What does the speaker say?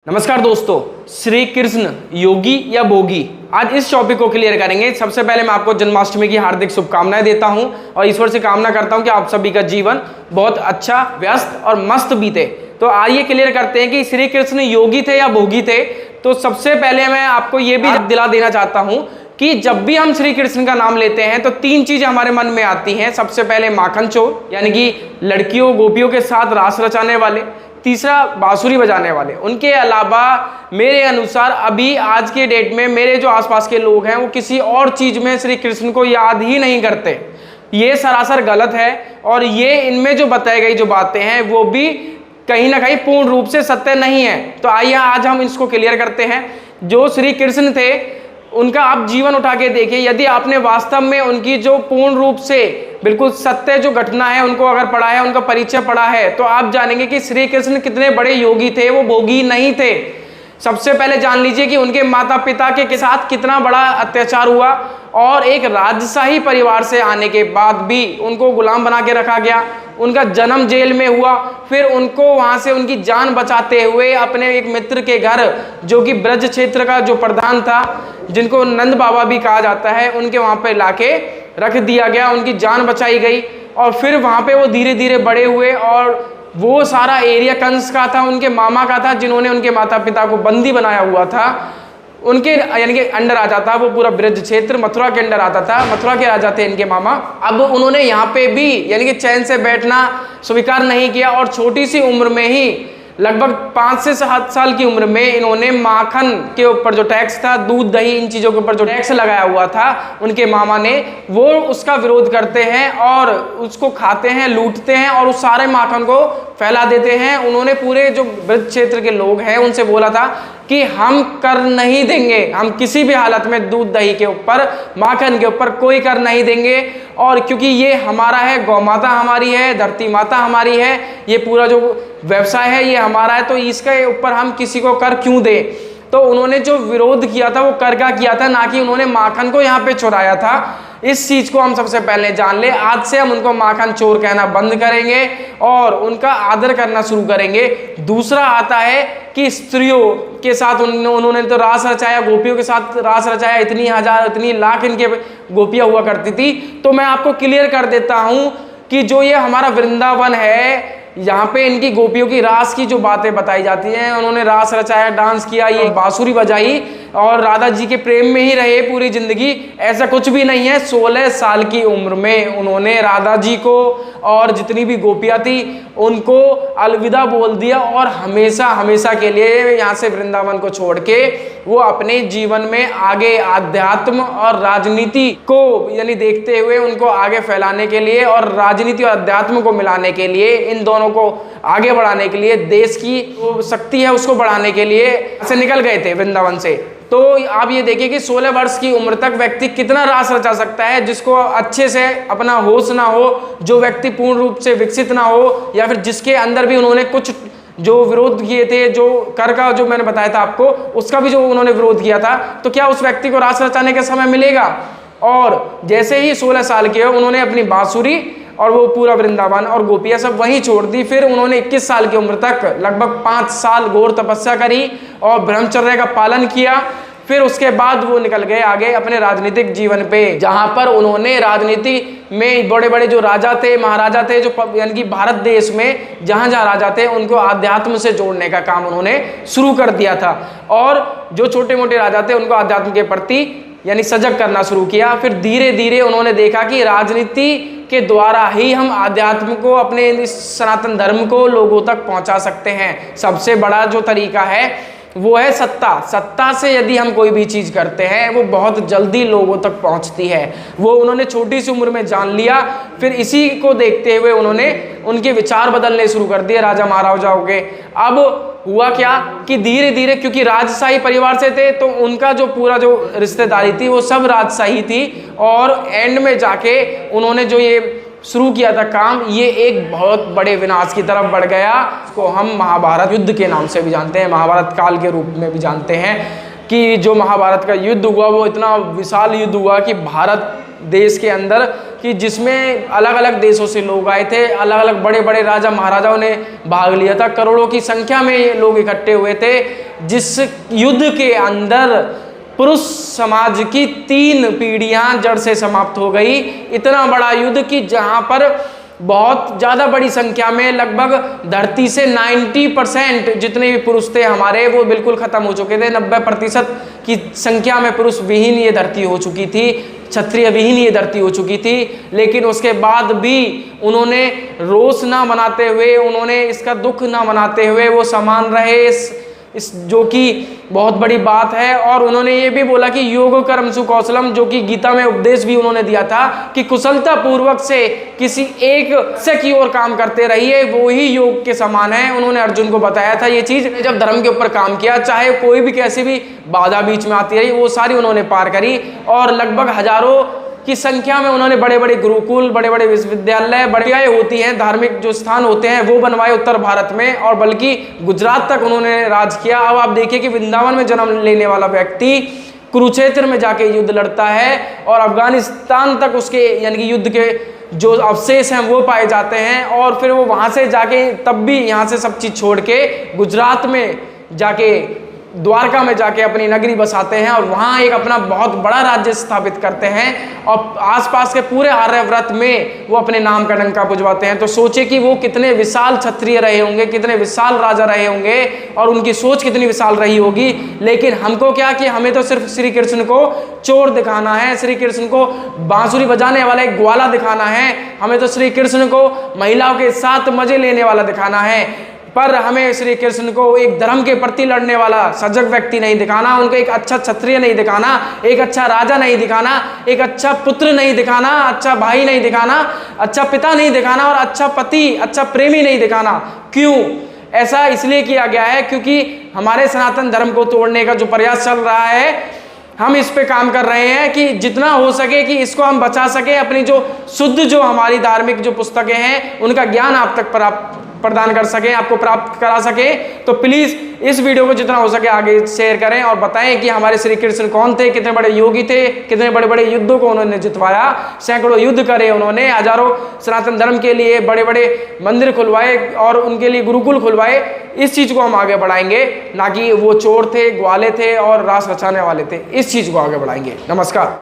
नमस्कार दोस्तों, श्री कृष्ण योगी या भोगी, आज इस टॉपिक को क्लियर करेंगे। सबसे पहले मैं आपको जन्माष्टमी की हार्दिक शुभकामनाएं देता हूं और ईश्वर से कामना करता हूं कि आप सभी का जीवन बहुत अच्छा, व्यस्त और मस्त बीते। तो आइए क्लियर करते हैं कि श्री कृष्ण योगी थे या भोगी थे। तो सबसे पहले मैं आपको ये भी दिला देना चाहता हूं कि जब भी हम श्री कृष्ण का नाम लेते हैं तो तीन चीजें हमारे मन में आती हैं। सबसे पहले माखन चोर, यानी कि लड़कियों गोपियों के साथ रास रचाने वाले। तीसरा, बांसुरी बजाने वाले। उनके अलावा मेरे अनुसार अभी आज के डेट में मेरे जो आसपास के लोग हैं वो किसी और चीज में श्री कृष्ण को याद ही नहीं करते। ये सरासर गलत है और ये इनमें जो बताई गई जो बातें हैं वो भी कहीं ना कहीं पूर्ण रूप से सत्य नहीं है। तो आइए आज हम इसको क्लियर करते हैं। जो श्री कृष्ण थे उनका आप जीवन उठा के देखिए। यदि आपने वास्तव में उनकी जो पूर्ण रूप से बिल्कुल सत्य जो घटना है उनको अगर पढ़ा है, उनका परिचय पढ़ा है, तो आप जानेंगे कि श्री कृष्ण कितने बड़े योगी थे, वो भोगी नहीं थे। सबसे पहले जान लीजिए कि उनके माता पिता के साथ कितना बड़ा अत्याचार हुआ और एक राजशाही परिवार से आने के बाद भी उनको गुलाम बना के रखा गया। उनका जन्म जेल में हुआ, फिर उनको वहां से उनकी जान बचाते हुए अपने एक मित्र के घर, जो कि ब्रज क्षेत्र का जो प्रधान था, जिनको नंद बाबा भी कहा जाता है, उनके वहां पे लाके रख दिया गया। उनकी जान बचाई गई और फिर वहां पे वो धीरे धीरे बड़े हुए और वो सारा एरिया कंस का था, उनके मामा का था, जिन्होंने उनके माता पिता को बंदी बनाया हुआ था। उनके यानी कि अंडर आ जाता वो पूरा ब्रज क्षेत्र, मथुरा के अंडर आता था। मथुरा के राजा थे इनके मामा। अब उन्होंने यहाँ पे भी यानी कि चैन से बैठना स्वीकार नहीं किया और छोटी सी उम्र में ही लगभग 5 से 7 साल की उम्र में इन्होंने माखन के ऊपर जो टैक्स था, दूध दही इन चीज़ों के ऊपर जो टैक्स लगाया हुआ था उनके मामा ने, वो उसका विरोध करते हैं और उसको खाते हैं, लूटते हैं और उस सारे माखन को फैला देते हैं। उन्होंने पूरे जो ब्रज क्षेत्र के लोग हैं उनसे बोला था कि हम कर नहीं देंगे, हम किसी भी हालत में दूध दही के ऊपर, माखन के ऊपर कोई कर नहीं देंगे। और क्योंकि ये हमारा है, गौ माता हमारी है, धरती माता हमारी है, ये पूरा जो व्यवसाय है ये हमारा है, तो इसके ऊपर हम किसी को कर क्यों दें। तो उन्होंने जो विरोध किया था वो कर का किया था, ना कि उन्होंने माखन को यहाँ पे चुराया था। इस चीज को हम सबसे पहले जान ले। आज से हम उनको माखन चोर कहना बंद करेंगे और उनका आदर करना शुरू करेंगे। दूसरा आता है कि स्त्रियों के साथ उन्होंने तो रास रचाया, गोपियों के साथ रास रचाया। इतनी हजार इतनी लाख इनके गोपियां हुआ करती थी। तो मैं आपको क्लियर कर देता हूं कि जो ये हमारा वृंदावन है, यहाँ पे इनकी गोपियों की रास की जो बातें बताई जाती हैं, उन्होंने रास रचाया, डांस किया, ये बांसुरी बजाई और राधा जी के प्रेम में ही रहे पूरी जिंदगी, ऐसा कुछ भी नहीं है। 16 साल की उम्र में उन्होंने राधा जी को और जितनी भी गोपियां थी उनको अलविदा बोल दिया और हमेशा हमेशा के लिए यहाँ से वृंदावन को छोड़ के वो अपने जीवन में आगे आध्यात्म और राजनीति को यानी देखते हुए उनको आगे फैलाने के लिए और राजनीति और अध्यात्म को मिलाने के लिए, इन दोनों को आगे बढ़ाने के लिए, देश की जो शक्ति है उसको बढ़ाने के लिए से निकल गए थे वृंदावन से। तो आप ये देखिए कि 16 वर्ष की उम्र तक व्यक्ति कितना रास रचा सकता है, जिसको अच्छे से अपना होश ना हो, जो व्यक्ति पूर्ण रूप से विकसित ना हो, या फिर जिसके अंदर भी उन्होंने कुछ जो विरोध किए थे, जो कर का जो मैंने बताया था आपको, उसका भी जो उन्होंने विरोध किया था, तो क्या उस व्यक्ति को रास रचाने का समय मिलेगा। और जैसे ही 16 साल के हो, उन्होंने अपनी बांसुरी और वो पूरा वृंदावन और गोपियां सब वहीं छोड़ दी। फिर उन्होंने 21 साल की उम्र तक लगभग 5 साल घोर तपस्या करी और ब्रह्मचर्य का पालन किया। फिर उसके बाद वो निकल गए आगे अपने राजनीतिक जीवन पे, जहां पर उन्होंने राजनीति में बड़े बड़े जो राजा थे, महाराजा थे, जो यानी कि भारत देश में जहां जहां राजा थे उनको आध्यात्म से जोड़ने का काम उन्होंने शुरू कर दिया था और जो छोटे मोटे राजा थे उनको आध्यात्म के प्रति यानी सजग करना शुरू किया। फिर धीरे धीरे उन्होंने देखा कि राजनीति के द्वारा ही हम आध्यात्म को, अपने इस सनातन धर्म को लोगों तक पहुंचा सकते हैं। सबसे बड़ा जो तरीका है वो है सत्ता। सत्ता से यदि हम कोई भी चीज करते हैं वो बहुत जल्दी लोगों तक पहुंचती है। वो उन्होंने छोटी सी उम्र में जान लिया। फिर इसी को देखते हुए उन्होंने उनके विचार बदलने शुरू कर दिए राजा महाराजाओं के। अब हुआ क्या कि धीरे धीरे, क्योंकि राजशाही परिवार से थे तो उनका जो पूरा जो रिश्तेदारी थी वो सब राजशाही थी और एंड में जाके उन्होंने जो ये शुरू किया था काम, ये एक बहुत बड़े विनाश की तरफ बढ़ गया। इसको हम महाभारत युद्ध के नाम से भी जानते हैं, महाभारत काल के रूप में भी जानते हैं कि जो महाभारत का युद्ध हुआ वो इतना विशाल युद्ध हुआ कि भारत देश के अंदर कि जिसमें अलग अलग देशों से लोग आए थे, अलग अलग बड़े बड़े राजा महाराजाओं ने भाग लिया था, करोड़ों की संख्या में ये लोग इकट्ठे हुए थे, जिस युद्ध के अंदर पुरुष समाज की 3 पीढ़ियां जड़ से समाप्त हो गई। इतना बड़ा युद्ध कि जहां पर बहुत ज़्यादा बड़ी संख्या में, लगभग धरती से 90% जितने भी पुरुष थे हमारे, वो बिल्कुल ख़त्म हो चुके थे। 90% की संख्या में पुरुष विहीन ये धरती हो चुकी थी, क्षत्रिय विहीन ये धरती हो चुकी थी। लेकिन उसके बाद भी उन्होंने रोष ना मनाते हुए, उन्होंने इसका दुख ना मनाते हुए वो समान रहे, इस जो कि बहुत बड़ी बात है। और उन्होंने ये भी बोला कि योग कर्म सु कौशलम, जो कि गीता में उपदेश भी उन्होंने दिया था कि कुशलता पूर्वक से किसी एक से की ओर काम करते रहिए, वो ही योग के समान है। उन्होंने अर्जुन को बताया था ये चीज। जब धर्म के ऊपर काम किया, चाहे कोई भी कैसी भी बाधा बीच में आती रही, वो सारी उन्होंने पार करी। और लगभग हजारों की संख्या में उन्होंने बड़े बड़े गुरुकुल, बड़े बड़े विश्वविद्यालय, बड़ी होती हैं, धार्मिक जो स्थान होते हैं वो बनवाए उत्तर भारत में, और बल्कि गुजरात तक उन्होंने राज किया। अब आप देखिए कि वृंदावन में जन्म लेने वाला व्यक्ति कुरुक्षेत्र में जाके युद्ध लड़ता है, और अफगानिस्तान तक उसके यानी कि युद्ध के जो अवशेष हैं वो पाए जाते हैं। और फिर वो वहाँ से जाके, तब भी यहाँ से सब चीज़ छोड़ के गुजरात में जाके, द्वारका में जाके अपनी नगरी बसाते हैं, और वहाँ एक अपना बहुत बड़ा राज्य स्थापित करते हैं, और आसपास के पूरे आर्यव्रत में वो अपने नाम का डंका पुजवाते हैं। तो सोचे कि वो कितने विशाल क्षत्रिय रहे होंगे, कितने विशाल राजा रहे होंगे, और उनकी सोच कितनी विशाल रही होगी। लेकिन हमको क्या कि हमें तो सिर्फ श्री कृष्ण को चोर दिखाना है, श्री कृष्ण को बांसुरी बजाने वाला एक ग्वाला दिखाना है, हमें तो श्री कृष्ण को महिलाओं के साथ मजे लेने वाला दिखाना है। पर हमें श्री कृष्ण को एक धर्म के प्रति लड़ने वाला सजग व्यक्ति नहीं दिखाना, उनको एक अच्छा क्षत्रिय नहीं दिखाना, एक अच्छा राजा नहीं दिखाना, एक अच्छा पुत्र नहीं दिखाना, अच्छा भाई नहीं दिखाना, अच्छा पिता नहीं दिखाना, और अच्छा पति, अच्छा प्रेमी नहीं दिखाना। क्यों ऐसा? इसलिए किया गया है क्योंकि हमारे सनातन धर्म को तोड़ने का जो प्रयास चल रहा है, हम इस पे काम कर रहे हैं कि जितना हो सके कि इसको हम बचा सके, अपनी जो शुद्ध, जो हमारी धार्मिक जो पुस्तकें हैं उनका ज्ञान आप तक प्रदान कर सकें, आपको प्राप्त करा सकें। तो प्लीज़ इस वीडियो को जितना हो सके आगे शेयर करें, और बताएं कि हमारे श्री कृष्ण कौन थे, कितने बड़े योगी थे, कितने बड़े बड़े युद्धों को उन्होंने जितवाया, सैकड़ों युद्ध करे उन्होंने, हजारों सनातन धर्म के लिए बड़े बड़े मंदिर खुलवाए और उनके लिए गुरुकुल खुलवाए। इस चीज़ को हम आगे बढ़ाएंगे, ना कि वो चोर थे, ग्वाले थे और रास रचाने वाले थे। इस चीज़ को आगे बढ़ाएंगे। नमस्कार।